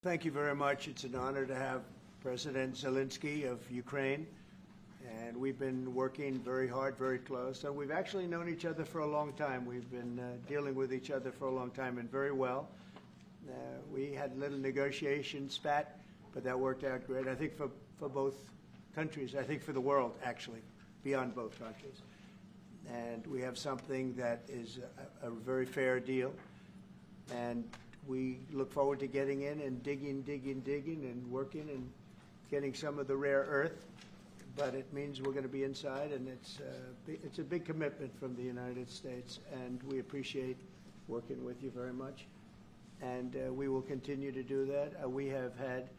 Thank you very much. It's an honor to have President Zelensky of Ukraine, and we've been working very hard, very close. So we've actually known each other for a long time. We've been dealing with each other for a long time and very well. We had a little negotiation spat, but that worked out great. I think for both countries, I think for the world, actually, beyond both countries. And we have something that is a very fair deal. And we look forward to getting in and digging and working and getting some of the rare earth. But it means we're going to be inside, and it's a big commitment from the United States, and we appreciate working with you very much. And we will continue to do that. We have had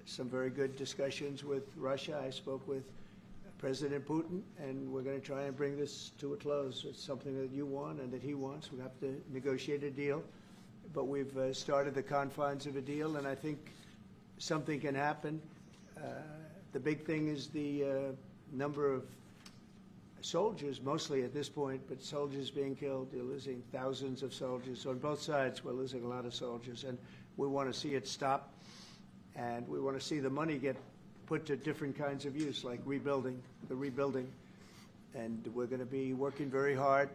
some very good discussions with Russia. I spoke with President Putin, and we're going to try and bring this to a close. It's something that you want and that he wants. We have to negotiate a deal. But we've started the confines of a deal, and I think something can happen. The big thing is the number of soldiers, mostly at this point, but soldiers being killed. You're losing thousands of soldiers. On both sides, we're losing a lot of soldiers, and we want to see it stop, and we want to see the money get put to different kinds of use, like rebuilding, and we're going to be working very hard,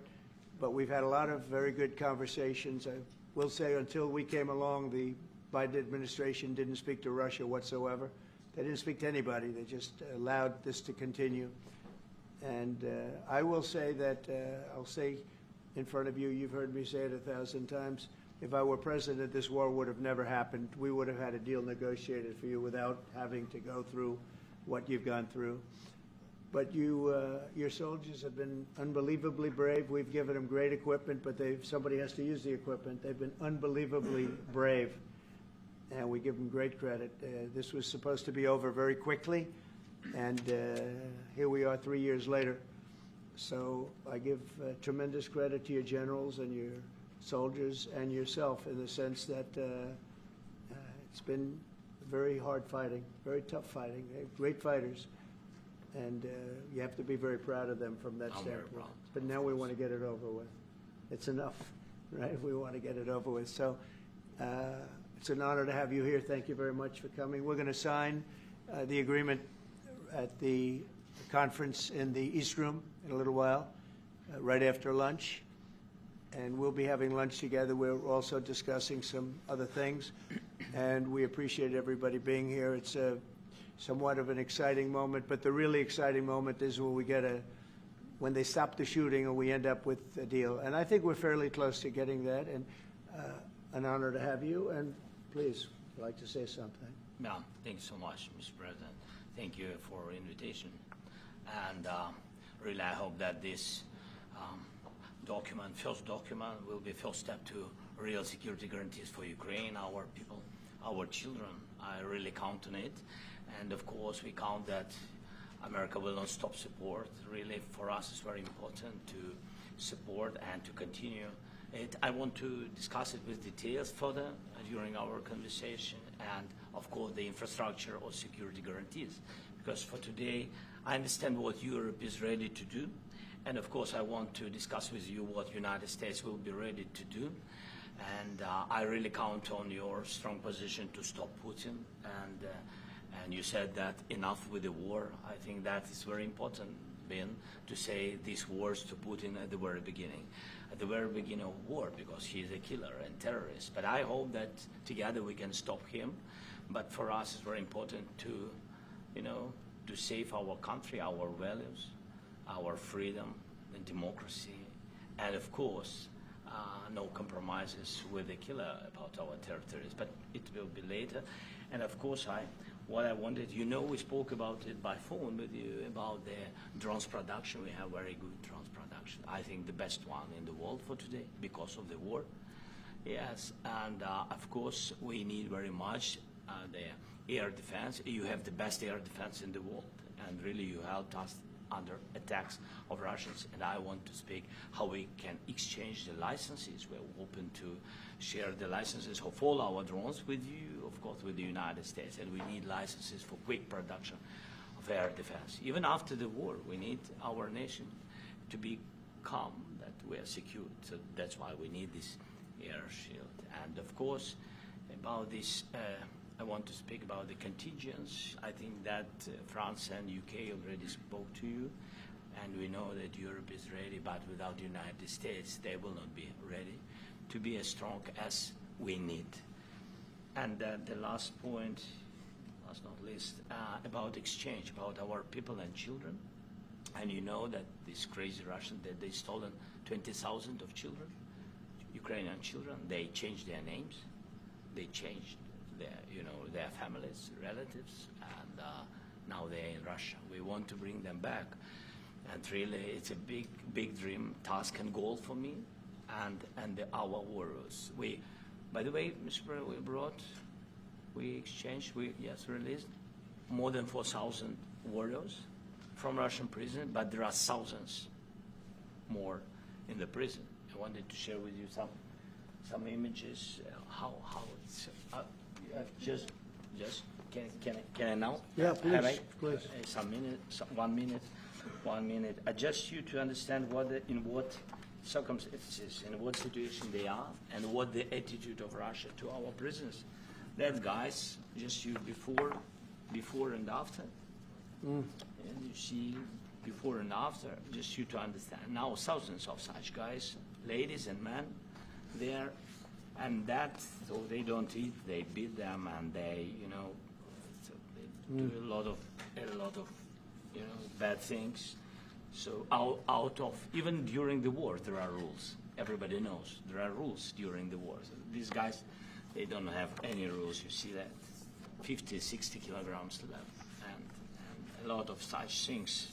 but we've had a lot of very good conversations. I will say until we came along, the Biden administration didn't speak to Russia whatsoever. They didn't speak to anybody. They just allowed this to continue. And I will say that, I'll say in front of you, you've heard me say it 1,000 times, if I were president, this war would have never happened. We would have had a deal negotiated for you without having to go through what you've gone through. But your soldiers have been unbelievably brave. We've given them great equipment, but somebody has to use the equipment. They've been unbelievably brave, and we give them great credit. This was supposed to be over very quickly, and here we are 3 years later. So I give tremendous credit to your generals and your soldiers and yourself in the sense that it's been very hard fighting, very tough fighting, great fighters. And you have to be very proud of them from that standpoint. But now we want to get it over with. It's enough, right? We want to get it over with. So it's an honor to have you here. Thank you very much for coming. We're going to sign the agreement at the conference in the East Room in a little while, right after lunch. And we'll be having lunch together. We're also discussing some other things. And we appreciate everybody being here. It's somewhat of an exciting moment, but the really exciting moment is when they stop the shooting and we end up with a deal. And I think we're fairly close to getting that, and an honor to have you. And please, I'd like to say something. Yeah, thank you so much, Mr. President. Thank you for invitation. And really, I hope that this first document, will be first step to real security guarantees for Ukraine, our people, our children. I really count on it. And of course, we count that America will not stop support. Really, for us, it's very important to support and to continue it. I want to discuss it with details further during our conversation, and of course, the infrastructure or security guarantees. Because for today, I understand what Europe is ready to do, and of course, I want to discuss with you what United States will be ready to do. And I really count on your strong position to stop Putin. And you said that enough with the war. I think that is very important, Ben, to say these words to Putin at the very beginning of war, because he is a killer and terrorist. But I hope that together we can stop him. But for us, it's very important to, to save our country, our values, our freedom and democracy, and of course, no compromises with the killer about our territories. But it will be later. And of course, what I wanted, we spoke about it by phone with you about the drones production. We have very good drones production. I think the best one in the world for today because of the war. Yes, and of course, we need very much the air defense. You have the best air defense in the world, and really you helped us under attacks of Russians. And I want to speak how we can exchange the licenses. We're open to share the licenses of all our drones with you, of course, with the United States. And we need licenses for quick production of air defense. Even after the war, we need our nation to be calm, that we are secured. So that's why we need this air shield. And of course, about this want to speak about the contingents. I think that France and UK already spoke to you, and we know that Europe is ready, but without the United States, they will not be ready to be as strong as we need. And the last point, last not least, about exchange, about our people and children. And you know that these crazy Russians, that they stolen 20,000 of children, Ukrainian children. They changed their names, they changed their families, relatives, and now they're in Russia. We want to bring them back, and really, it's a big dream, task, and goal for me, and our warriors. By the way, Mr. President, we exchanged, released more than 4,000 warriors from Russian prison, but there are thousands more in the prison. I wanted to share with you some images. How it's just can I now? Yeah, please, Have I, please. Some minute, 1 minute, 1 minute. Just you to understand in what circumstances, in what situation they are, and what the attitude of Russia to our prisoners. That guys, just you before and after. And you see before and after, just you to understand. Now thousands of such guys, ladies and men, there, and that, so they don't eat, they beat them, and they, so they do a lot of, bad things. So out of, even during the war, there are rules. Everybody knows there are rules during the war. So these guys, they don't have any rules. You see that 50, 60 kilograms left, and a lot of such things.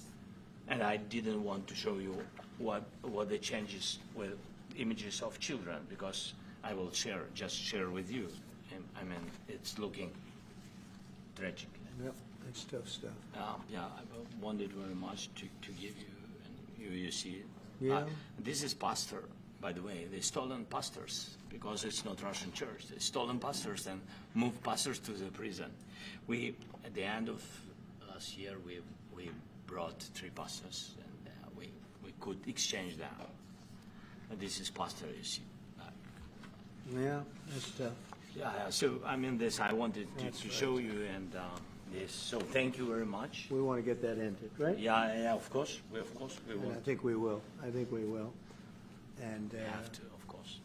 And I didn't want to show you what the changes with images of children, because I will just share with you. And, I mean, it's looking tragic. Yep, that's tough stuff. Yeah, I wanted very much to give you, and you see it. Yeah. This is pastor, by the way. They stolen pastors, because it's not Russian church. They stolen pastors and moved pastors to the prison. At the end of last year, we brought 3 pastors, and we could exchange them. And this is pastor, you see. Yeah, that's tough. Yeah, so I mean, this I wanted to show you, and this. So thank you very much. We want to get that ended, right? Yeah, of course, we And will. I think we will. And We have to, of course.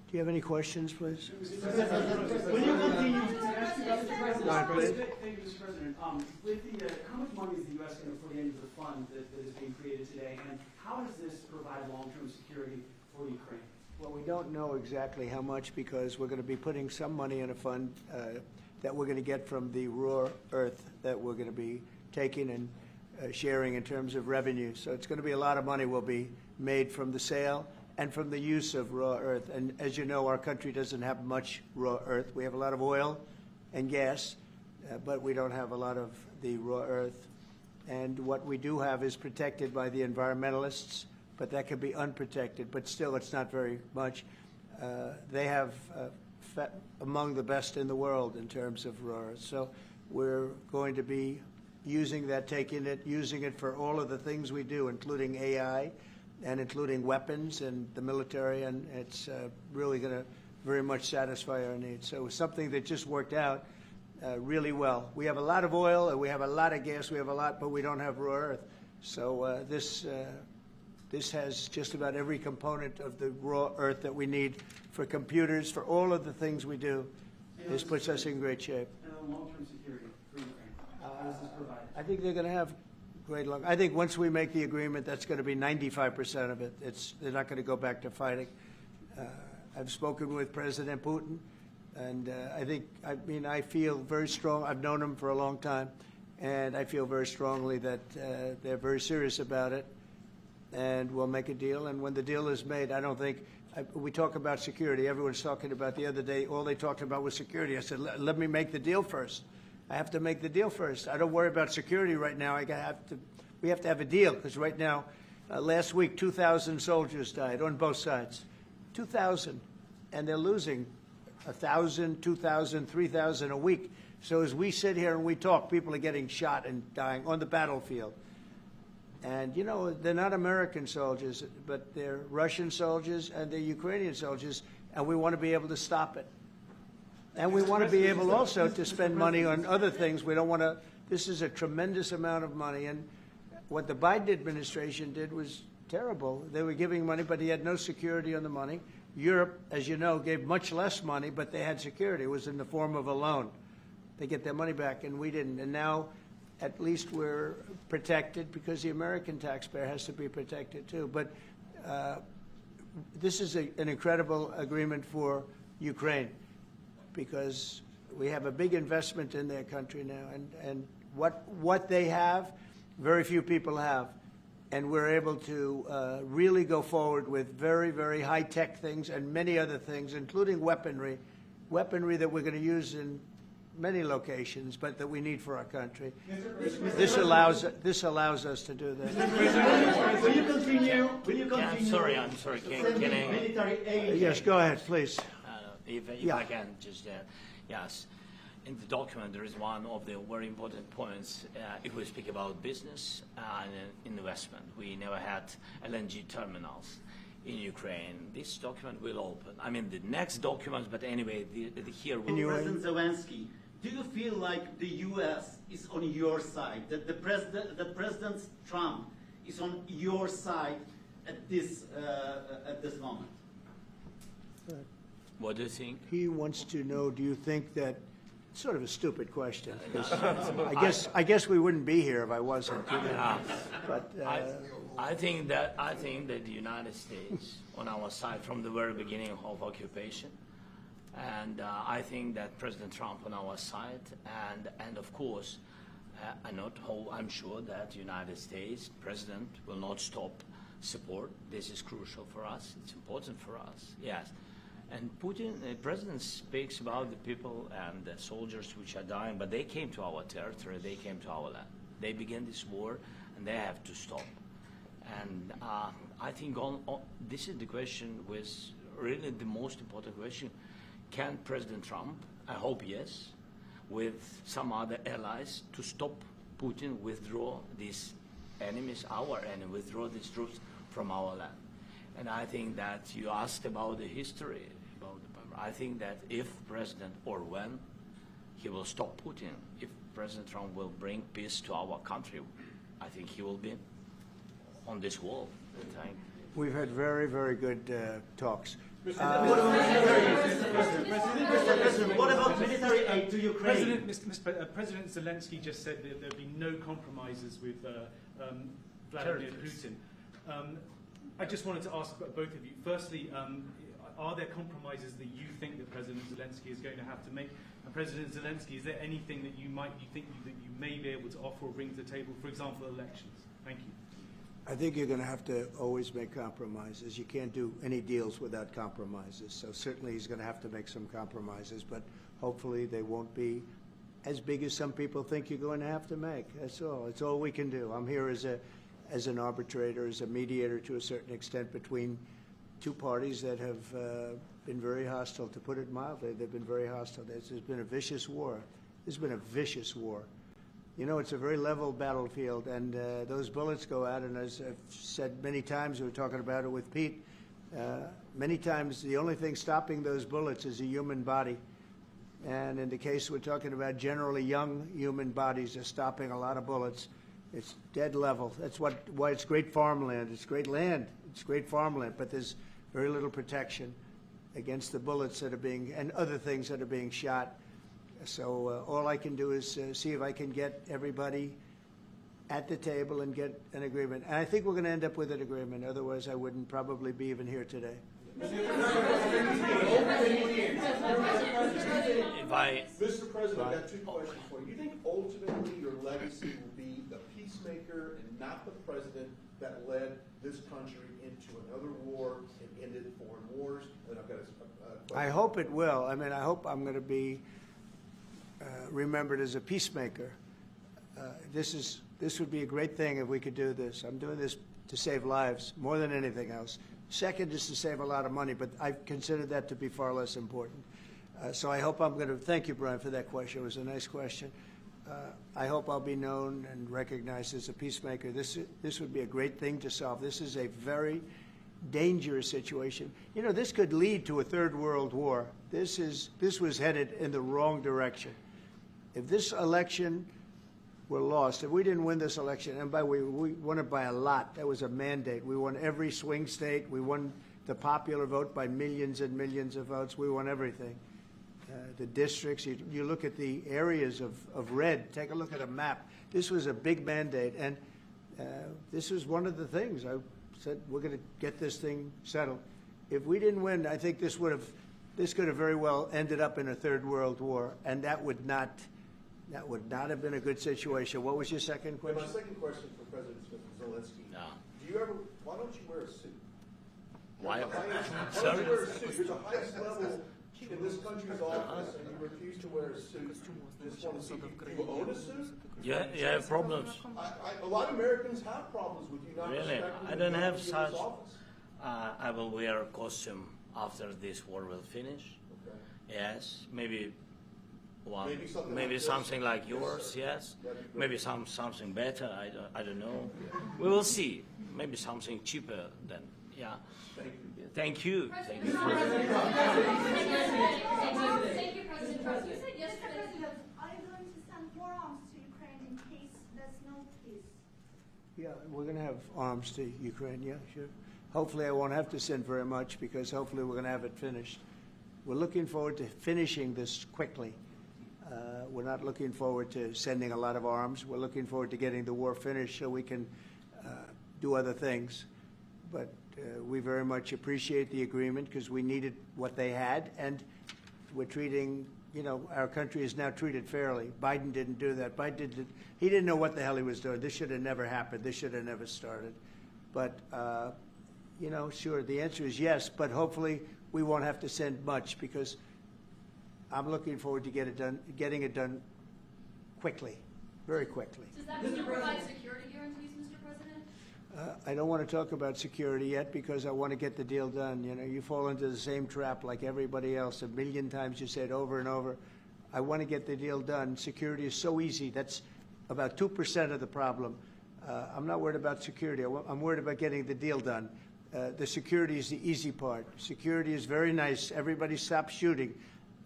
do you have any questions, please? When you continue to ask you about the president, All right, please. thank you, Mr. President. With the, how much money is the U.S. going to put into the fund that is being created today, and how does this provide long-term security for Ukraine? Well, we don't know exactly how much, because we're going to be putting some money in a fund that we're going to get from the raw earth that we're going to be taking and sharing in terms of revenue. So it's going to be a lot of money will be made from the sale and from the use of raw earth. And as you know, our country doesn't have much raw earth. We have a lot of oil and gas, but we don't have a lot of the raw earth. And what we do have is protected by the environmentalists, but that can be unprotected. But still, it's not very much. They have among the best in the world in terms of raw earth. So we're going to be using that, using it for all of the things we do, including AI and including weapons and the military, and it's really going to very much satisfy our needs. So it's something that just worked out really well. We have a lot of oil, and we have a lot of gas, but we don't have raw earth. So this has just about every component of the raw earth that we need for computers, for all of the things we do. This puts us in great shape. And long-term security for Ukraine, how does this provide? I think they're going to have great luck. I think once we make the agreement, that's going to be 95% of it. They're not going to go back to fighting. I've spoken with President Putin, and I feel very strong. I've known him for a long time, and I feel very strongly that they're very serious about it, and we'll make a deal. And when the deal is made, I don't think we talk about security. Everyone's talking about the other day, all they talked about was security. I said, let me make the deal first. I have to make the deal first. I don't worry about security right now. We have to have a deal, because right now, last week, 2,000 soldiers died on both sides. 2,000, and they're losing 1,000, 2,000, 3,000 a week. So as we sit here and we talk, people are getting shot and dying on the battlefield. And, you know, they're not American soldiers, but they're Russian soldiers and they're Ukrainian soldiers, and we want to be able to stop it. And we want to be able also to spend money on other things. We don't want to, this is a tremendous amount of money. And what the Biden administration did was terrible. They were giving money, but he had no security on the money. Europe, as you know, gave much less money, but they had security. It was in the form of a loan. They get their money back, and we didn't. And now, at least we're protected because the American taxpayer has to be protected too. But this is an incredible agreement for Ukraine because we have a big investment in their country now. And what they have, very few people have. And we're able to really go forward with very, very high-tech things and many other things, including weaponry that we're going to use in many locations, but that we need for our country. This allows us to do that. Will you continue? Yeah, I'm sorry. Can I? Military aid. Yes, go ahead, please. If Yeah. I can just, yes. In the document, there is one of the very important points. If we speak about business and investment, we never had LNG terminals in Ukraine. This document will open. I mean, the next documents, but anyway, here we President Zelensky, do you feel like the U.S. is on your side? That the President Trump is on your side at this moment? What do you think? He wants to know, do you think that, sort of a stupid question. I guess we wouldn't be here if I wasn't. But I think that the United States on our side from the very beginning of occupation, and I think that President Trump on our side, and of course, I'm sure that the United States President will not stop support. This is crucial for us. It's important for us. Yes. And Putin, the president speaks about the people and the soldiers which are dying, but they came to our territory, they came to our land. They began this war, and they have to stop. And I think this is the question, was really the most important question. Can President Trump, I hope yes, with some other allies, to stop Putin, withdraw these enemies, our enemy, withdraw these troops from our land? And I think that you asked about the history. I think that if President, or when, he will stop Putin, if President Trump will bring peace to our country, I think he will be on this wall. we've had very, very good talks. What about military aid to Ukraine? President Zelensky just said that there'd be no compromises with Vladimir Putin. I just wanted to ask both of you. Firstly, are there compromises that you think that President Zelensky is going to have to make? And President Zelensky, is there anything that you think that you may be able to offer or bring to the table, for example, elections? Thank you. I think you're going to have to always make compromises. You can't do any deals without compromises. So certainly he's going to have to make some compromises, but hopefully they won't be as big as some people think you're going to have to make. That's all. It's all we can do. I'm here as an arbitrator, as a mediator to a certain extent between two parties that have been very hostile, to put it mildly. They've been very hostile. There's been a vicious war. There's been a vicious war. You know, it's a very level battlefield, and those bullets go out, and as I've said many times, we were talking about it with Pete, many times the only thing stopping those bullets is a human body. And in the case we're talking about, generally young human bodies are stopping a lot of bullets. It's dead level. That's why it's great farmland. It's great land. It's great farmland, but there's very little protection against the bullets that are being, and other things that are being shot. So all I can do is see if I can get everybody at the table and get an agreement. And I think we're going to end up with an agreement. Otherwise, I wouldn't probably be even here today. Mr. President, I've got two questions for you. You think ultimately your legacy will be the peacemaker and not the president that led this country into another war and ended foreign wars? And I've got a question. I hope it will. I mean, I hope I'm going to be remembered as a peacemaker. This would be a great thing if we could do this. I'm doing this to save lives more than anything else. Second is to save a lot of money, but I consider that to be far less important. So I hope I'm going to, thank you, Brian, for that question. It was a nice question. I hope I'll be known and recognized as a peacemaker. This would be a great thing to solve. This is a very dangerous situation. You know, this could lead to a third world war. This was headed in the wrong direction. If this election were lost, if we didn't win this election, and by the way, we won it by a lot. That was a mandate. We won every swing state. We won the popular vote by millions and millions of votes. We won everything. The districts, you look at the areas of red, take a look at a map. This was a big mandate, and this was one of the things. I said, we're going to get this thing settled. If we didn't win, I think this could have very well ended up in a third world war, and that would not have been a good situation. What was your second question? My second question for President Zelensky. No. Why don't you wear a suit? Why? Why don't you wear a suit? You're the highest level in this country's office, and you refuse to wear a suit. Just want to see, do you own a suit? You have problems. A lot of Americans have problems with you not Really? respecting I don't the have office. such. I will wear a costume after this war will finish. Okay. Yes, maybe one, Maybe something like this. like yours. Yes, That'd be great. maybe something better. I don't know. We will see. Maybe something cheaper than. Yeah. Thank you. Thank you. Thank you. Thank you, President Trump. You said yesterday. Are you going to send more arms to Ukraine in case there's no peace? Yeah, we're going to have arms to Ukraine, yeah, sure. Hopefully I won't have to send very much because hopefully we're going to have it finished. We're looking forward to finishing this quickly. We're not looking forward to sending a lot of arms. We're looking forward to getting the war finished so we can do other things. But we very much appreciate the agreement because we needed what they had, and we're treating, you know, our country is now treated fairly. Biden didn't do that. He didn't know what the hell he was doing. This should have never happened. This should have never started. But, you know, sure, the answer is yes, but hopefully we won't have to send much because I'm looking forward to getting it done quickly, very quickly. Does that still provide security guarantees, Mr. President? I don't want to talk about security yet because I want to get the deal done. You know, you fall into the same trap like everybody else. A million times you say it over and over. I want to get the deal done. Security is so easy. That's about 2% of the problem. I'm not worried about security. I'm worried about getting the deal done. The security is the easy part. Security is very nice. Everybody stops shooting.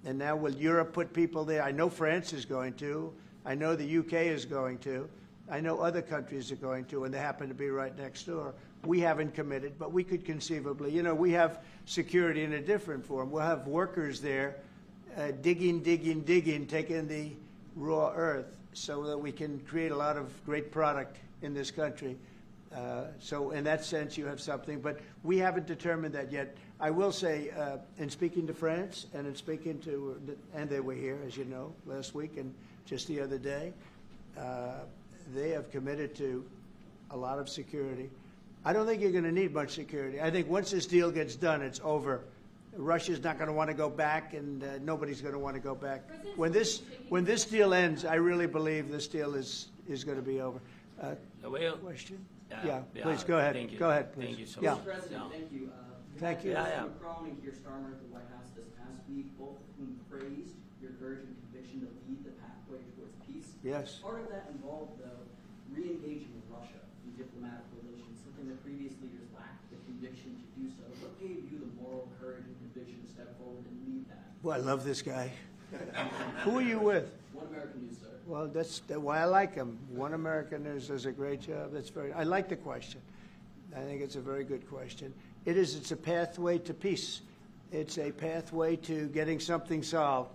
And now will Europe put people there? I know France is going to. I know the UK is going to. I know other countries are going to, and they happen to be right next door. We haven't committed, but we could conceivably. You know, we have security in a different form. We'll have workers there digging, taking the raw earth so that we can create a lot of great product in this country. So in that sense, you have something, but we haven't determined that yet. I will say, in speaking to France and in speaking to, and they were here, as you know, last week and just the other day, they have committed to a lot of security. I don't think you're going to need much security. I think once this deal gets done, it's over. Russia's not going to want to go back, and nobody's going to want to go back. When this deal ends, I really believe this deal is going to be over. Question? Yeah, please go ahead. Thank you. Go ahead, please. Thank you so Yeah. much. Mr. President, Yeah. thank you. Thank you. Yeah. Macron and Keir Starmer at the White House this past week, both of whom praised your courage and conviction to lead the pathway towards peace. Yes. Part of that involved, though, re-engaging with Russia in diplomatic relations, something that previous leaders lacked the conviction to do so. What gave you the moral courage and conviction to step forward and lead that? Well, I love this guy. Who are you with? One American News, sir. Well, that's why I like him. One American News does a great job. I like the question. I think it's a very good question. It's a pathway to peace. It's a pathway to getting something solved.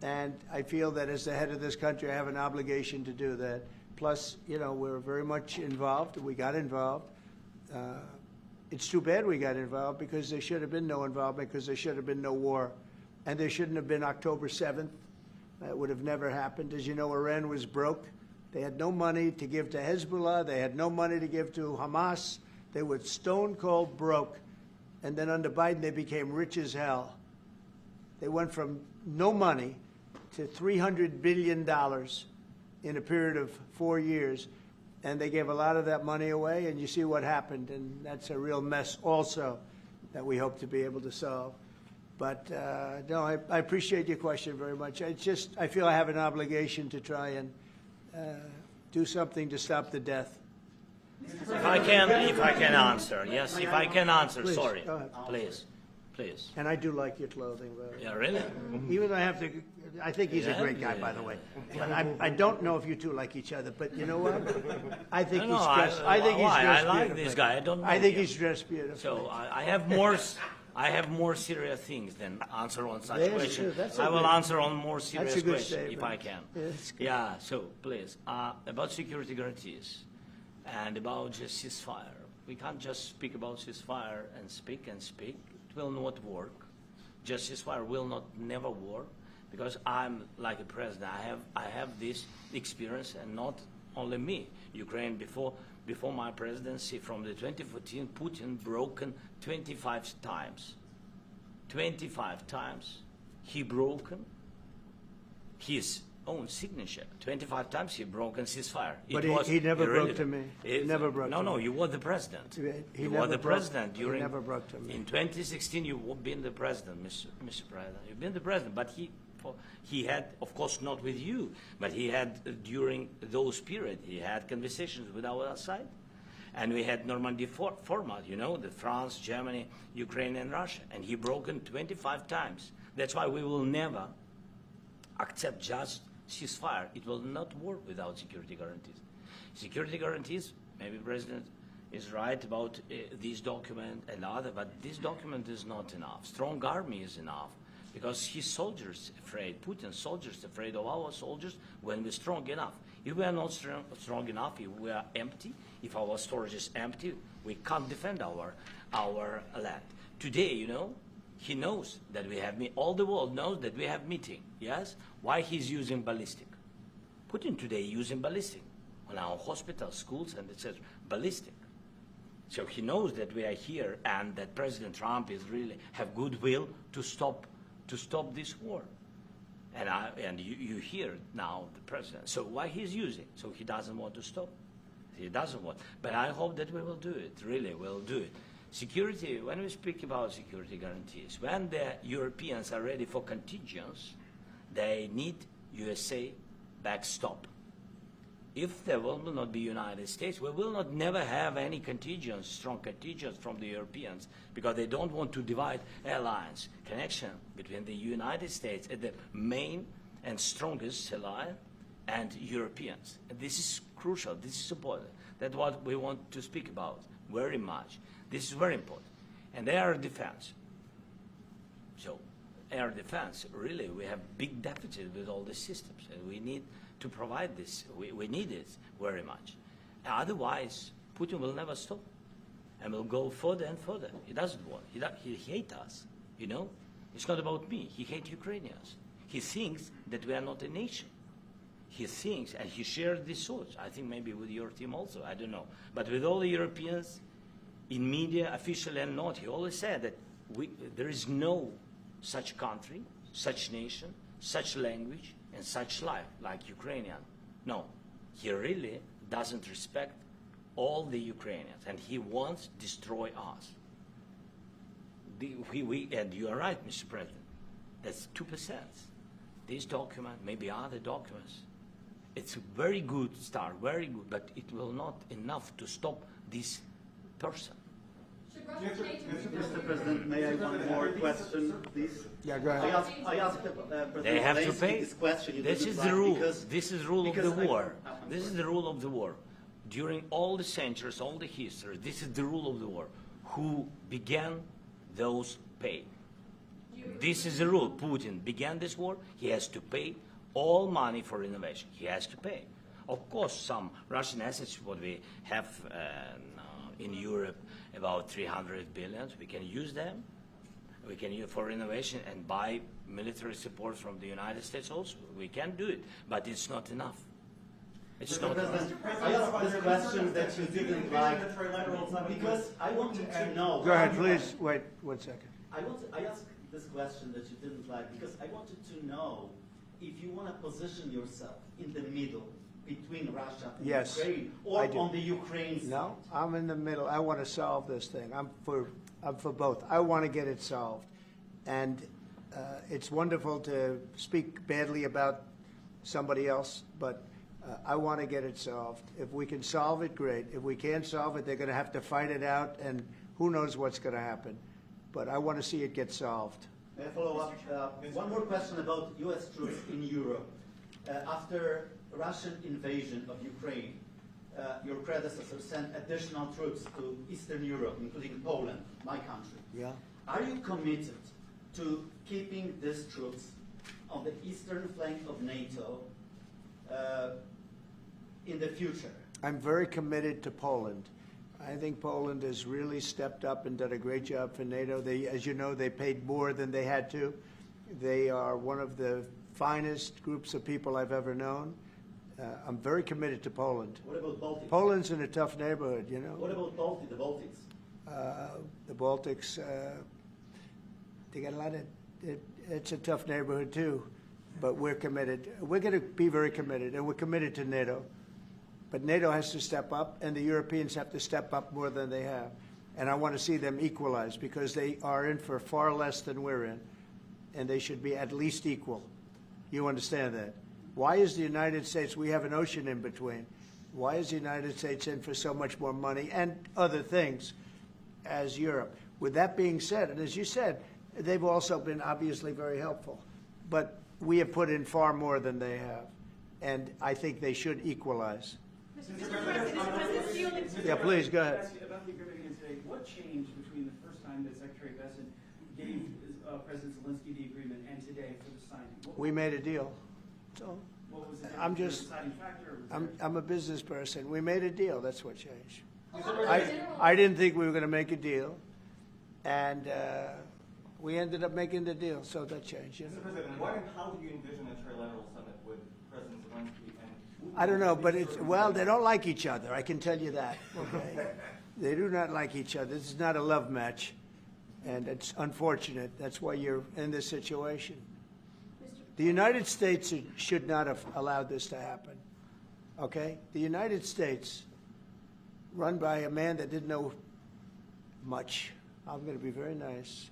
And I feel that as the head of this country, I have an obligation to do that. Plus, you know, we're very much involved. We got involved. It's too bad we got involved because there should have been no involvement because there should have been no war. And there shouldn't have been October 7th. That would have never happened. As you know, Iran was broke. They had no money to give to Hezbollah. They had no money to give to Hamas. They were stone cold broke. And then under Biden, they became rich as hell. They went from no money to $300 billion in a period of 4 years. And they gave a lot of that money away, and you see what happened. And that's a real mess also that we hope to be able to solve. But, no, I appreciate your question very much. I feel I have an obligation to try and do something to stop the death. If I can answer, yes, if I can answer, Please, sorry, go ahead. please. And I do like your clothing, but Yeah, really? even though I think he's a Yeah, great guy, by the way. But I don't know if you two like each other. But you know what? I think No, he's no, dressed. I think he's why? dressed I like beautifully. this guy. I don't know I think him. he's dressed beautifully. So I have more serious things than answer on such Yes, questions. sure, that's a I will good- answer on more serious a good questions if statement. I can. Yes. Yeah. So please, about security guarantees and about just ceasefire. We can't just speak about ceasefire and speak and speak. It will not work. Just ceasefire will not never work because I'm like a president. I have this experience, and not only me. Ukraine before my presidency, from the 2014, Putin broken 25 times. 25 times he broken his own signature. 25 times he broken ceasefire. But he never broke to me. He never broke No, to no, me. you were the president. He You never were the broke- president he during. never broke to me. In 2016, you've been the president, Mr. President. You've been the president, but he had, of course, not with you, but he had during those periods. He had conversations with our side, and we had Normandy format. You know, the France, Germany, Ukraine, and Russia, and he broken 25 times. That's why we will never accept just ceasefire. It will not work without security guarantees. Security guarantees, maybe President is right about this document and other, but this document is not enough. Strong army is enough because his soldiers afraid, Putin's soldiers afraid of our soldiers when we're strong enough. If we are not strong enough, if we are empty, if our storage is empty, we can't defend our land. Today, you know, he knows that we have all the world knows that we have meeting. Yes, why he's using ballistic? Putin today using ballistic on our hospitals, schools, and it says ballistic. So he knows that we are here and that President Trump is really have goodwill to stop this war. And you hear now the president. So why he's using? So he doesn't want to stop. He doesn't want. But I hope that we will do it. Really, we'll do it. Security, when we speak about security guarantees, when the Europeans are ready for contingents, they need USA backstop. If there will not be United States, we will not never have any contingents, strong contingents from the Europeans, because they don't want to divide alliance, connection between the United States as the main and strongest ally and Europeans. And this is crucial, this is important. That's what we want to speak about very much. This is very important. And air defense. So air defense, really, we have big deficit with all the systems, and we need to provide this. We need it very much. Otherwise, Putin will never stop and will go further and further. He doesn't want. He hates us, you know. It's not about me. He hates Ukrainians. He thinks that we are not a nation. He thinks, and he shares these thoughts, I think maybe with your team also, I don't know. But with all the Europeans, in media, official and not, he always said that there is no such country, such nation, such language, and such life like Ukrainian. No, he really doesn't respect all the Ukrainians, and he wants to destroy us. And you are right, Mr. President. That's 2%. This document, maybe other documents, it's a very good start, very good, but it will not enough to stop this person. Should Russia change its Mr. President, may I one more question, please? Yeah, go I ahead. asked President They have to Zelensky pay. this question. You This didn't is like the rule. because- This is the rule of the because I- war. I'm This is sorry. the rule of the war. During all the centuries, all the history, this is the rule of the war. Who began, those pay. This is the rule. Putin began this war. He has to pay all money for innovation. He has to pay. Of course, some Russian assets, what we have in Europe, about 300 billion, we can use them. We can use for innovation and buy military support from the United States also. We can do it, but it's not enough. It's Mr. not enough. President, I asked this question that you didn't like because I wanted to know. Go ahead, please. Wait 1 second. I asked this question that you didn't like because I wanted to know if you want to position yourself in the middle between Russia and Yes, Ukraine I or do. on the Ukraine side. No, I'm in the middle. I want to solve this thing. I'm for both. I want to get it solved. And it's wonderful to speak badly about somebody else, but I want to get it solved. If we can solve it, great. If we can't solve it, they're going to have to fight it out, and who knows what's going to happen. But I want to see it get solved. May I follow up? One more question about U.S. troops in Europe. After Russian invasion of Ukraine, your predecessor sent additional troops to Eastern Europe, including Poland, my country. Yeah. Are you committed to keeping these troops on the eastern flank of NATO in the future? I'm very committed to Poland. I think Poland has really stepped up and done a great job for NATO. They, as you know, they paid more than they had to. They are one of the finest groups of people I've ever known. I'm very committed to Poland. What about Baltics? Poland's in a tough neighborhood, you know. What about the Baltics? The Baltics, they got a lot of, it's a tough neighborhood too, but we're committed. We're going to be very committed, and we're committed to NATO. But NATO has to step up, and the Europeans have to step up more than they have. And I want to see them equalize, because they are in for far less than we're in, and they should be at least equal. You understand that? Why is the United States, we have an ocean in between, why is the United States in for so much more money and other things as Europe? With that being said, and as you said, they've also been obviously very helpful, but we have put in far more than they have, and I think they should equalize. Yeah, please, go ahead. About the agreement again today, what changed between the first time that Secretary Vance gave President Zelensky the agreement and today for the signing? We made a deal. So What was the I'm just, deciding factor? I'm a business person. We made a deal. That's what changed. I didn't think we were going to make a deal, and we ended up making the deal, so that changed. You know? Mr. President, what and how do you envision a trilateral summit with President Zelensky and? I don't know, but it's, well, they don't like each other. I can tell you that. Okay, they do not like each other. This is not a love match, and it's unfortunate. That's why you're in this situation. The United States should not have allowed this to happen. Okay, the United States, run by a man that didn't know much. I'm going to be very nice.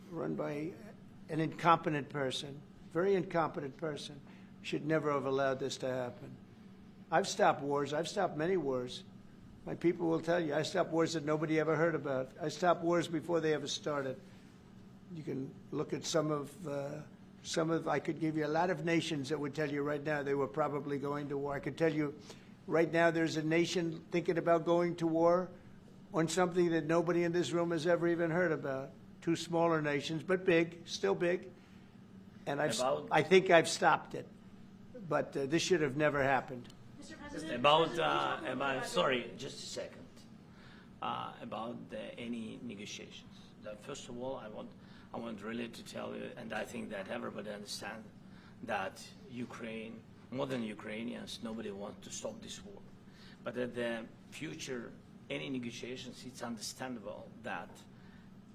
Run by an incompetent person, very incompetent person, should never have allowed this to happen. I've stopped wars. I've stopped many wars. My people will tell you, I stopped wars that nobody ever heard about. I stopped wars before they ever started. You can look at some of, I could give you a lot of nations that would tell you right now they were probably going to war. I could tell you right now there's a nation thinking about going to war on something that nobody in this room has ever even heard about. Two smaller nations, but big, still big. And I think I've stopped it. But this should have never happened. Mr. President, About sorry, just a second. About any negotiations. First of all, I want really to tell you, and I think that everybody understands that Ukraine, more than Ukrainians, nobody wants to stop this war. But at the future, any negotiations, it's understandable that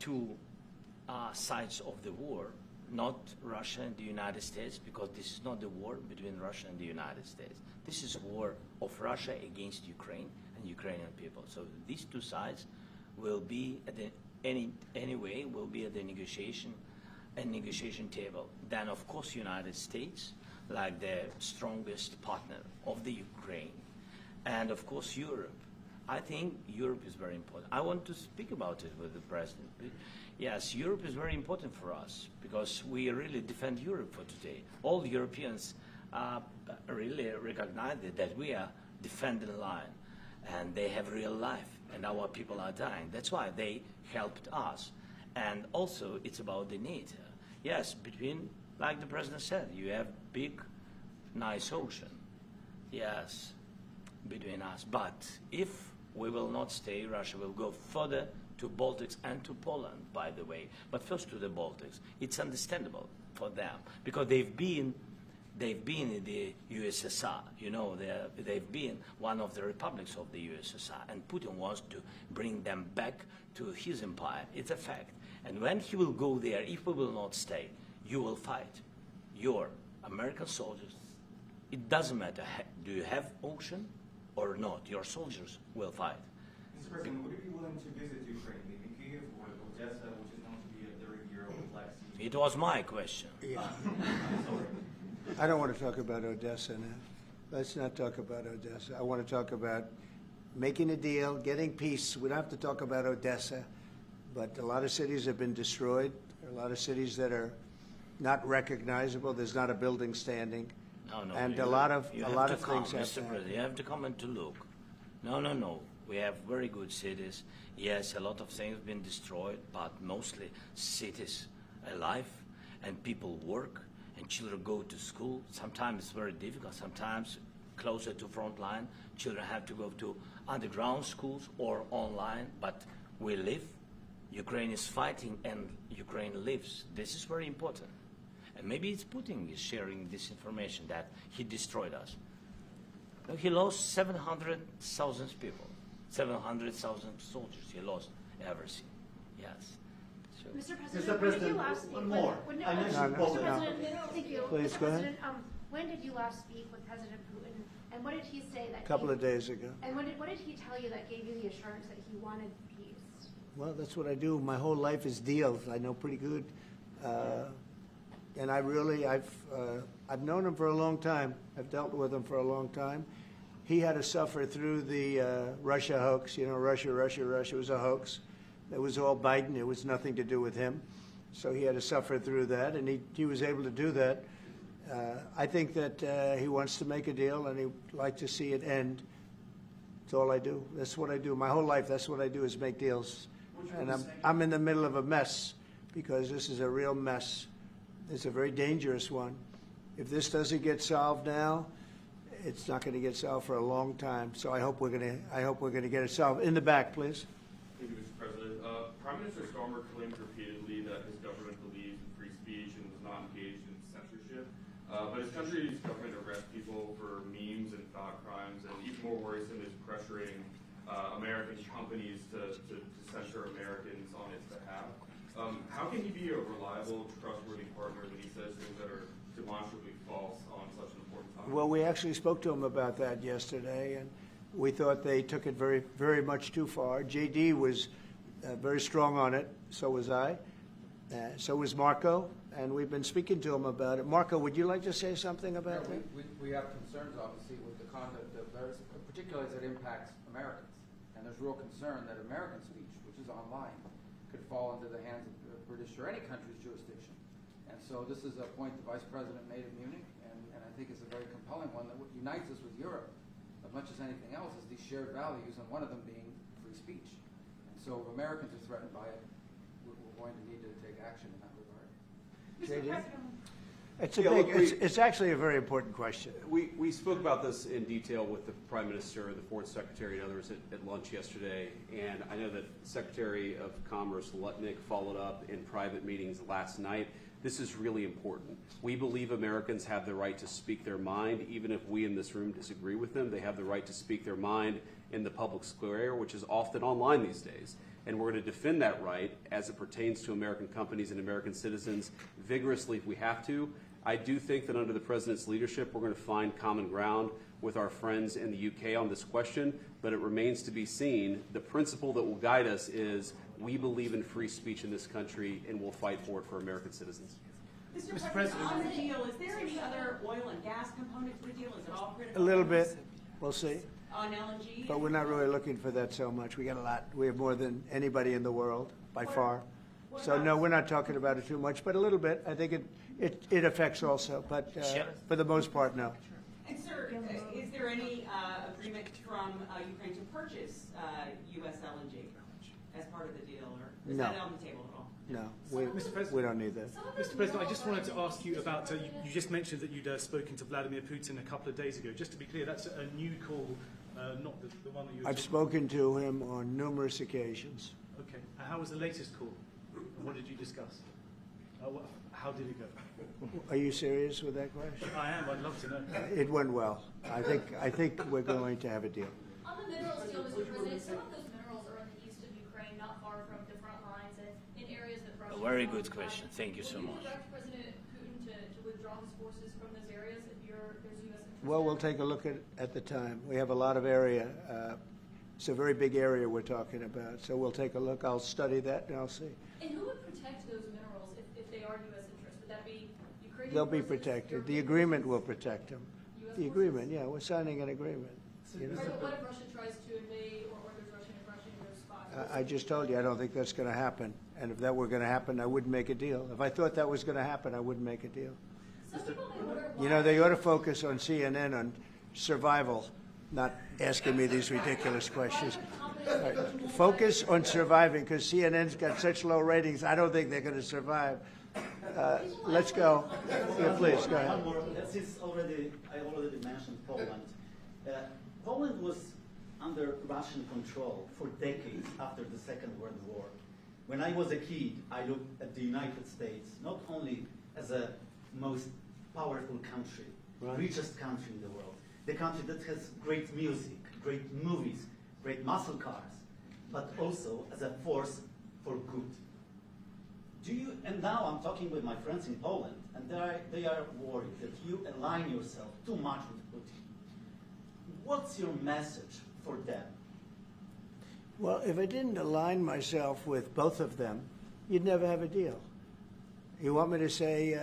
two sides of the war, not Russia and the United States, because this is not the war between Russia and the United States. This is a war of Russia against Ukraine and Ukrainian people. So these two sides will be at the anyway will be at the negotiation table. Then, of course, United States, like the strongest partner of the Ukraine, and of course Europe. I think Europe is very important. I want to speak about it with the president. Yes, Europe is very important for us because we really defend Europe for today. All Europeans really recognize that we are defending the line, and they have real life, and our people are dying. That's why they helped us. And also, it's about the NATO. Yes, between, like the president said, you have big, nice ocean. Yes, between us. But if we will not stay, Russia will go further to Baltics and to Poland, by the way. But first to the Baltics. It's understandable for them because they've been in the USSR. You know, they've been one of the republics of the USSR, and Putin wants to bring them back to his empire. It's a fact. And when he will go there, if we will not stay, you will fight. Your American soldiers, it doesn't matter, do you have ocean or not, your soldiers will fight. Mr. President, would you be willing to visit Ukraine, maybe Kyiv or Odessa, which is known to be a 30-year-old Black Sea? It was my question. Yeah. I don't want to talk about Odessa now. Let's not talk about Odessa. I want to talk about making a deal, getting peace. We don't have to talk about Odessa, but a lot of cities have been destroyed. There are a lot of cities that are not recognizable. There's not a building standing. No, and you a lot of things have Mr. to President, happen. you have to come and to look. No. We have very good cities. Yes, a lot of things have been destroyed, but mostly cities alive, and people work, and children go to school. Sometimes it's very difficult. Sometimes closer to front line, children have to go to underground schools or online, but we live. Ukraine is fighting, and Ukraine lives. This is very important. And maybe it's Putin is sharing this information that he destroyed us. No, he lost 700,000 people, 700,000 soldiers. He lost everything. Yes. So, Mr. Mr. President, when did President, you last speak one more. When, I mentioned No, no. Poland. Mr. President, thank you. Please, Mr. go ahead. President, when did you last speak with President Putin, and what did he say that A couple of days ago. And what did he tell you that gave you the assurance that he wanted peace? Well, that's what I do. My whole life is deals. I know pretty good. And I've known him for a long time. I've dealt with him for a long time. He had to suffer through the Russia hoax. You know, Russia was a hoax. It was all Biden. It was nothing to do with him. So he had to suffer through that, and he was able to do that. I think that he wants to make a deal, and he'd like to see it end. That's all I do. That's what I do. My whole life, that's what I do is make deals. And I'm in the middle of a mess because this is a real mess. It's a very dangerous one. If this doesn't get solved now, it's not going to get solved for a long time. So I hope we're going to get it solved. In the back, please. Thank you, Mr. President. Prime Minister Starmer claimed repeatedly that his government believes in free speech and was not engaged in censorship. But his country's government arrests people for memes and thought crimes, and even more worrisome is pressuring American companies to censor Americans on its behalf. How can he be a reliable, trustworthy partner when he says things that are demonstrably false on such an important topic? Well, we actually spoke to him about that yesterday, and we thought they took it very, very much too far. JD was very strong on it. So was I. So was Marco, and we've been speaking to him about it. Marco, would you like to say something about that? We have concerns, obviously, with the conduct of those, particularly as it impacts Americans. And there's real concern that American speech, which is online, could fall into the hands of the British or any country's jurisdiction. And so this is a point the Vice President made in Munich, and I think it's a very compelling one that unites us with Europe as much as anything else is these shared values, and one of them being free speech. And so if Americans are threatened by it, we're going to need to take action in that regard. JD? It's actually a very important question. We spoke about this in detail with the Prime Minister, the Foreign Secretary, and others at lunch yesterday, and I know that Secretary of Commerce Lutnick followed up in private meetings last night. This is really important. We believe Americans have the right to speak their mind, even if we in this room disagree with them. They have the right to speak their mind in the public square, which is often online these days. And we're going to defend that right as it pertains to American companies and American citizens vigorously if we have to. I do think that under the President's leadership, we're going to find common ground with our friends in the UK on this question, but it remains to be seen. The principle that will guide us is we believe in free speech in this country, and we'll fight for it for American citizens. Mr. President, on the deal, is there any other oil and gas component to the deal? Is it all critical? A little bit. We'll see. On LNG? But we're not really looking for that so much. We got a lot. We have more than anybody in the world, by far. So, no, we're not talking about it too much, but a little bit. I think it affects also, but for the most part, no. And, sir, is there any agreement from Ukraine to purchase U.S. LNG as part of the deal, or is that on the table at all? No, Mr. President, we don't need that. Mr. President, I just wanted to ask you about, you just mentioned that you'd spoken to Vladimir Putin a couple of days ago. Just to be clear, that's a new call, not the one that you were I've spoken to him on numerous occasions. Okay. And how was the latest call? And what did you discuss? How did it go? Are you serious with that question? I am. I'd love to know. It went well. I think we're going to have a deal. On the minerals deal, Mr. President, some of those minerals are in the east of Ukraine, not far from the front lines, and in areas that Russia. A very good question. Thank you so much. Would you direct President Putin to withdraw his forces from those areas if there's U.S. interest? Well, we'll take a look at the time. We have a lot of area. It's a very big area we're talking about. So we'll take a look. I'll study that and I'll see. And who would protect those minerals if they are U.S. interest? Would that be Ukrainian? They'll be forces, protected. The European agreement forces, will protect them. U.S. the agreement. Yeah, we're signing an agreement. You know? Right, but what if Russia tries to invade or orders Russian aggression in those spots? I just told you I don't think that's going to happen. And if that were going to happen, I wouldn't make a deal. If I thought that was going to happen, I wouldn't make a deal. Some people may wonder You know, they ought to focus on CNN on survival, not asking me these ridiculous questions. Right. Focus on surviving, because CNN's got such low ratings, I don't think they're going to survive. Let's go. Yeah, please, go ahead. One more. Since I already mentioned Poland. Poland was under Russian control for decades after the Second World War. When I was a kid, I looked at the United States not only as a most powerful country, Right. richest country in the world, the country that has great music, great movies, great muscle cars, but also as a force for good. And now I'm talking with my friends in Poland, and they are worried that you align yourself too much with Putin. What's your message for them? Well, if I didn't align myself with both of them, you'd never have a deal. You want me to say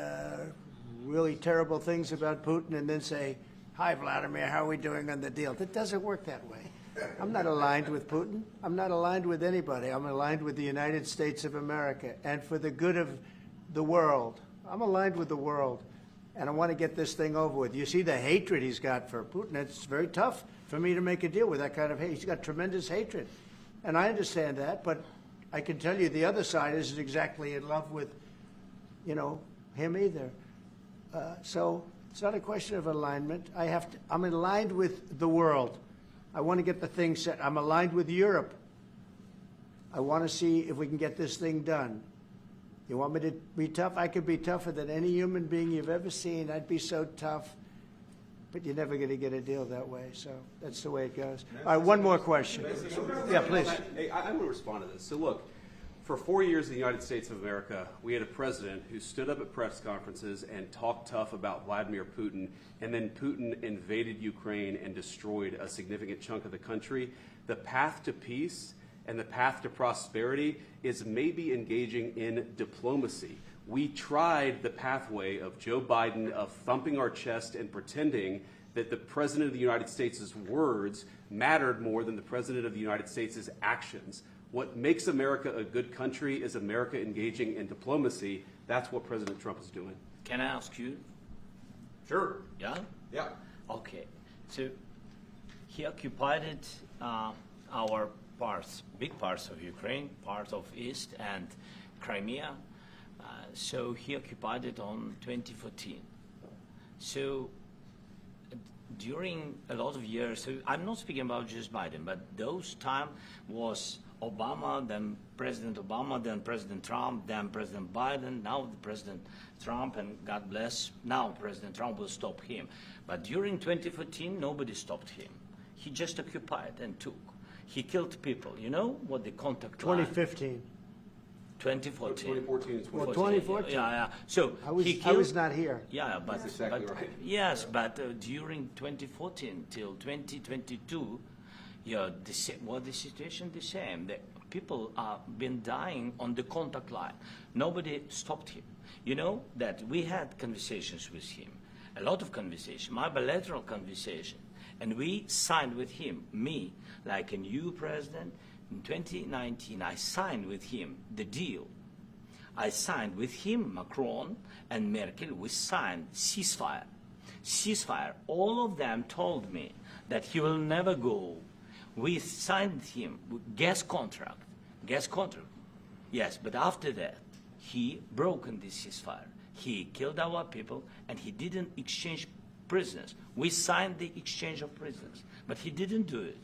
really terrible things about Putin and then say, "Hi, Vladimir, how are we doing on the deal?" That doesn't work that way. I'm not aligned with Putin. I'm not aligned with anybody. I'm aligned with the United States of America. And for the good of the world, I'm aligned with the world. And I want to get this thing over with. You see the hatred he's got for Putin. It's very tough for me to make a deal with that kind of hate. He's got tremendous hatred. And I understand that, but I can tell you the other side isn't exactly in love with, him either. So it's not a question of alignment. I'm aligned with the world. I want to get the thing set. I'm aligned with Europe. I want to see if we can get this thing done. You want me to be tough? I could be tougher than any human being you've ever seen. I'd be so tough. But you're never going to get a deal that way. So that's the way it goes. All right, one more question. Yeah, please. Hey, I want to respond to this. So look, for 4 years in the United States of America, we had a president who stood up at press conferences and talked tough about Vladimir Putin, and then Putin invaded Ukraine and destroyed a significant chunk of the country. The path to peace and the path to prosperity is maybe engaging in diplomacy. We tried the pathway of Joe Biden, of thumping our chest and pretending that the President of the United States' words mattered more than the President of the United States' actions. What makes America a good country is America engaging in diplomacy. That's what President Trump is doing. Can I ask you? Sure. Yeah? Yeah. Okay. So he occupied our parts, big parts of Ukraine, part of East and Crimea. So he occupied it on 2014. So during a lot of years, so I'm not speaking about just Biden, but those time was Obama, then President Obama, then President Trump, then President Biden, now the President Trump, and God bless, now President Trump will stop him. But during 2014, nobody stopped him. He just occupied and took. He killed people. You know what the contact line? 2015. 2014. 2014 and 2014. Well, 2014. Yeah. So I was not here. Yeah, but That's exactly right. Yes, but during 2014 till 2022, the situation the same. The people have been dying on the contact line. Nobody stopped him. You know that we had conversations with him, a lot of conversation, my bilateral conversation, and we signed with him, me, like a new president. In 2019, I signed with him the deal. I signed with him, Macron and Merkel, we signed ceasefire. Ceasefire. All of them told me that he will never go. We signed him with gas contract. Gas contract. Yes, but after that, he broken this ceasefire. He killed our people, and he didn't exchange prisoners. We signed the exchange of prisoners, but he didn't do it.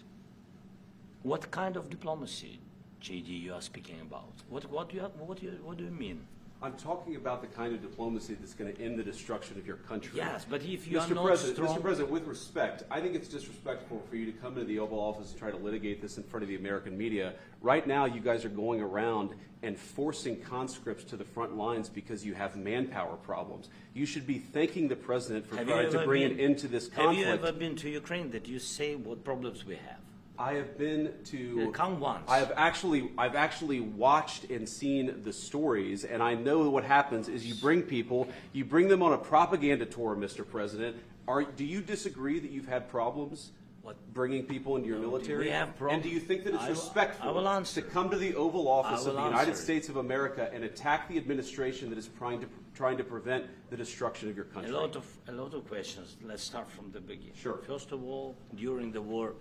What kind of diplomacy, JD, you are speaking about? What do you mean? I'm talking about the kind of diplomacy that's going to end the destruction of your country. Yes, but if you are Mr. not President, strong... Mr. President, with respect, I think it's disrespectful for you to come into the Oval Office and try to litigate this in front of the American media. Right now, you guys are going around and forcing conscripts to the front lines because you have manpower problems. You should be thanking the President for trying to bring an end to this conflict. Have you ever been to Ukraine that you say what problems we have? I have been to. Come once. I've actually watched and seen the stories, and I know what happens is you bring people, you bring them on a propaganda tour, Mr. President, Do you disagree that you've had problems bringing people into your military? We have problems. And do you think that it's I respectful will answer. to come to the Oval Office of the United answer. States of America and attack the administration that is trying to prevent the destruction of your country? A lot of questions. Let's start from the beginning. Sure. First of all, during the war,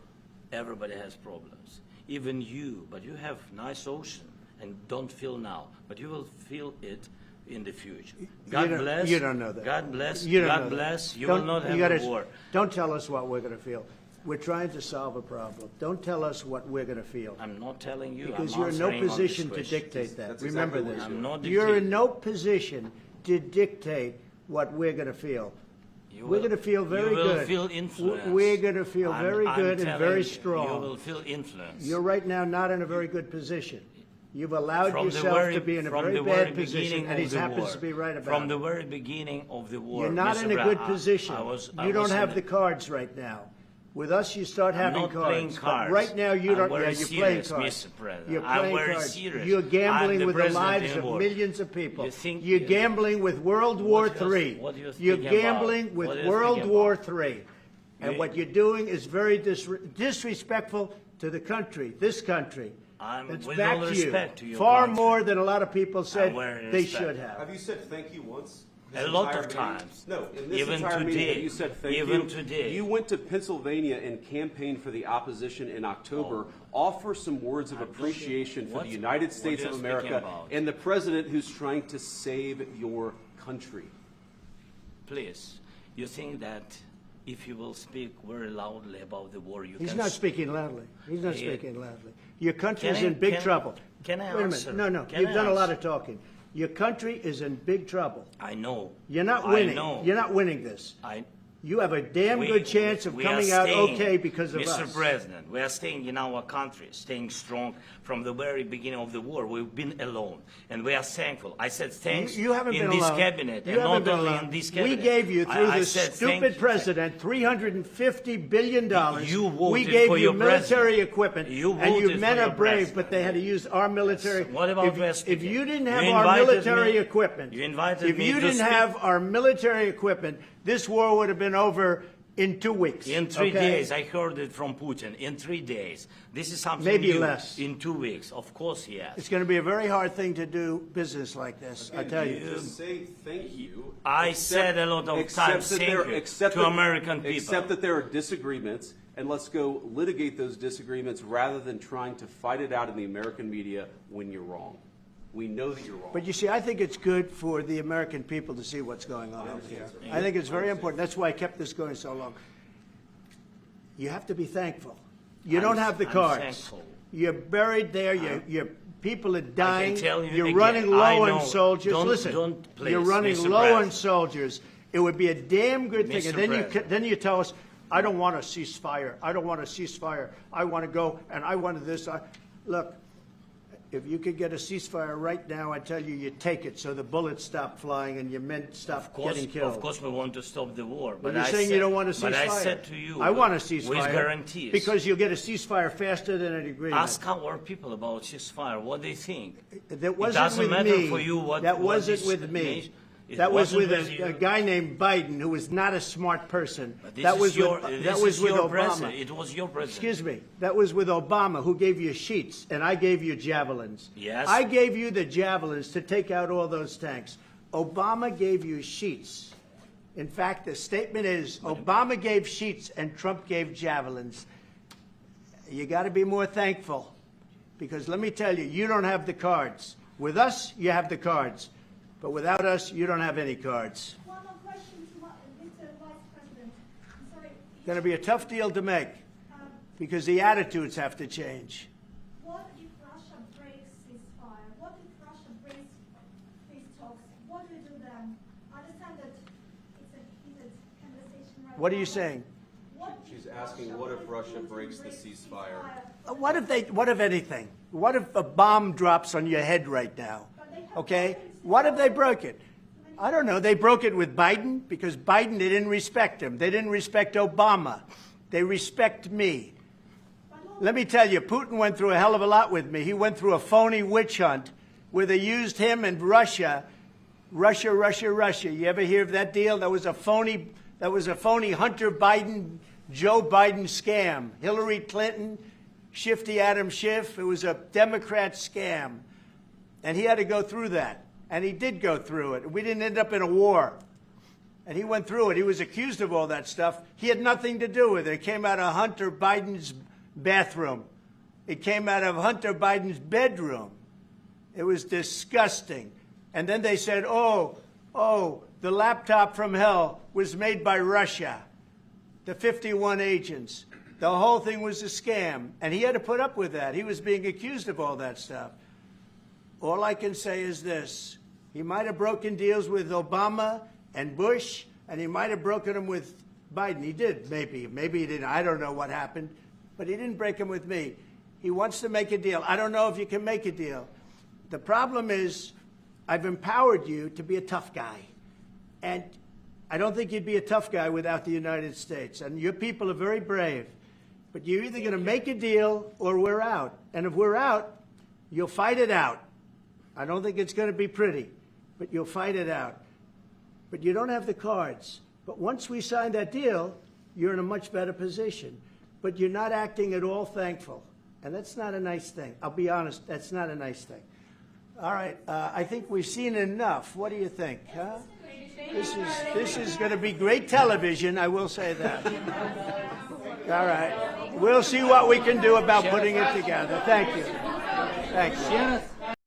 everybody has problems. Even you, but you have nice ocean and don't feel now, but you will feel it in the future. God bless. You don't know that. God bless. You don't God know bless. that. You will not have a war. Don't tell us what we're going to feel. We're trying to solve a problem. Don't tell us what we're going to feel. I'm not telling you. Because I'm you're in no answering on position this to question. dictate that. That's Remember exactly this. what I'm not You're in dictating. no position to dictate what we're going to feel. We're going to feel very you will good. Feel influence. We're going to feel very good and very strong. You will feel influence. You're right now not in a very good position. You've allowed yourself to be in a very bad position, and he happens to be right about it. From the very beginning of the war. You're not in a good position. You don't have the cards right now. With us, you start having I'm not playing cards. cards. But right now, you don't. I'm Yeah, very you're playing serious, cards. Mr. President. You're I'm playing very cards. serious. You're I'm gambling the with the president lives in of war. millions of people. You think- You're gambling with World War What do you- III. what do you You're think about? gambling with What do you World think War about? III. And You- what you're doing is very disrespectful to the country, this country. It's with back all to you. respect to your Far country. more than a lot of people said very they respect. should have. Have you said thank you once? A lot of times. No, in this Even entire meeting, today. have you said thank you? Even today. You went to Pennsylvania and campaigned for the opposition in October. Offer some words of appreciation for the United States what of are you speaking America about? and the president who's trying to save your country. Please, you think that if you will speak very loudly about the war, you He's can... not speaking loudly. He's not Yeah. speaking loudly. Your country is Can I- in big can- trouble. can I Wait a answer? minute. No. Can You've I done a lot answer? of talking. Your country is in big trouble. I know. You're not I winning. know. You're not winning this. You have a damn good chance of we are coming out staying, okay because of Mr. us. President, we are staying in our country, staying strong from the very beginning of the war. We've been alone, and we are thankful. I said thanks You haven't in been this alone. cabinet, You and haven't not been only alone. in this We cabinet. gave you, through I this said thank stupid you. president, $350 billion. You voted we gave for you your military president. equipment, You and you voted men for are your brave, president. but they had to use our military. What about if West you didn't You have our invited military me- equipment, you invited if me you to didn't speak- have our military equipment, this war would have been over in 2 weeks. In 3 okay? days, I heard it from Putin. In 3 days, this is something Maybe new. less. In 2 weeks, of course, yes. It's going to be a very hard thing to do business like this, I tell you. Just say thank you. I said a lot of times thank you to American people. Except that there are disagreements, and let's go litigate those disagreements rather than trying to fight it out in the American media when you're wrong. We know that you're wrong. But you see, I think it's good for the American people to see what's going on over here. I think it's very important. That's why I kept this going so long. You have to be thankful. You don't have the I'm cards. thankful. You're buried there. Your people are dying. tell you You're again, running I low know. on soldiers. Don't- Listen, don't, please, you're running Mr. low on President. soldiers. It would be a damn good thing. Mr. And then President. then you tell us, I don't want a ceasefire. I don't want a ceasefire. I want to go, and I wanted this. Look, if you could get a ceasefire right now, I tell you, you take it so the bullets stop flying and your men stop getting killed. Of course, we want to stop the war. But But you're I saying said, you don't want a ceasefire. But I said to you, I want a ceasefire. with guarantees. Because you'll get a ceasefire faster than an agreement. Ask our people about ceasefire, what they think. That wasn't it doesn't with matter me. for you what. That what wasn't this with me. nation- it That was wasn't with you. a guy named Biden, who was not a smart person. But this That is was your, with, this that was is with your Obama. president. It was your president. Excuse me. That was with Obama, who gave you sheets, and I gave you javelins. Yes. I gave you the javelins to take out all those tanks. Obama gave you sheets. In fact, the statement is Obama gave sheets and Trump gave javelins. You got to be more thankful, because let me tell you, you don't have the cards. With us, you have the cards. But without us, you don't have any cards. One more question to Mr. Vice President. I'm sorry. It's going to be a tough deal to make, because the attitudes have to change. What if Russia breaks ceasefire? What if Russia breaks peace talks? What do you do then? I understand that it's a heated conversation right now. What are you saying? What if She's asking, what if Russia breaks the ceasefire? What if anything? What if a bomb drops on your head right now? Okay? What if they broke it? I don't know. They broke it with Biden, because Biden, they didn't respect him. They didn't respect Obama. They respect me. Let me tell you, Putin went through a hell of a lot with me. He went through a phony witch hunt where they used him and Russia. You ever hear of that deal? That was a phony That was a phony Hunter Biden, Joe Biden scam. Hillary Clinton, Shifty Adam Schiff. It was a Democrat scam. And he had to go through that. And he did go through it. We didn't end up in a war. And he went through it. He was accused of all that stuff. He had nothing to do with it. It came out of Hunter Biden's bathroom. It came out of Hunter Biden's bedroom. It was disgusting. And then they said, oh, the laptop from hell was made by Russia, the 51 agents. The whole thing was a scam. And he had to put up with that. He was being accused of all that stuff. All I can say is this. He might have broken deals with Obama and Bush, and he might have broken them with Biden. He did, maybe. Maybe he didn't. I don't know what happened. But he didn't break them with me. He wants to make a deal. I don't know if you can make a deal. The problem is I've empowered you to be a tough guy. And I don't think you'd be a tough guy without the United States. And your people are very brave. But you're either going to make a deal or we're out. And if we're out, you'll fight it out. I don't think it's going to be pretty, but you'll fight it out. But you don't have the cards. But once we sign that deal, you're in a much better position. But you're not acting at all thankful. And that's not a nice thing. I'll be honest, that's not a nice thing. All right, I think we've seen enough. What do you think? Huh? This is going to be great television, I will say that. All right. We'll see what we can do about putting it together. Thank you. Thank you.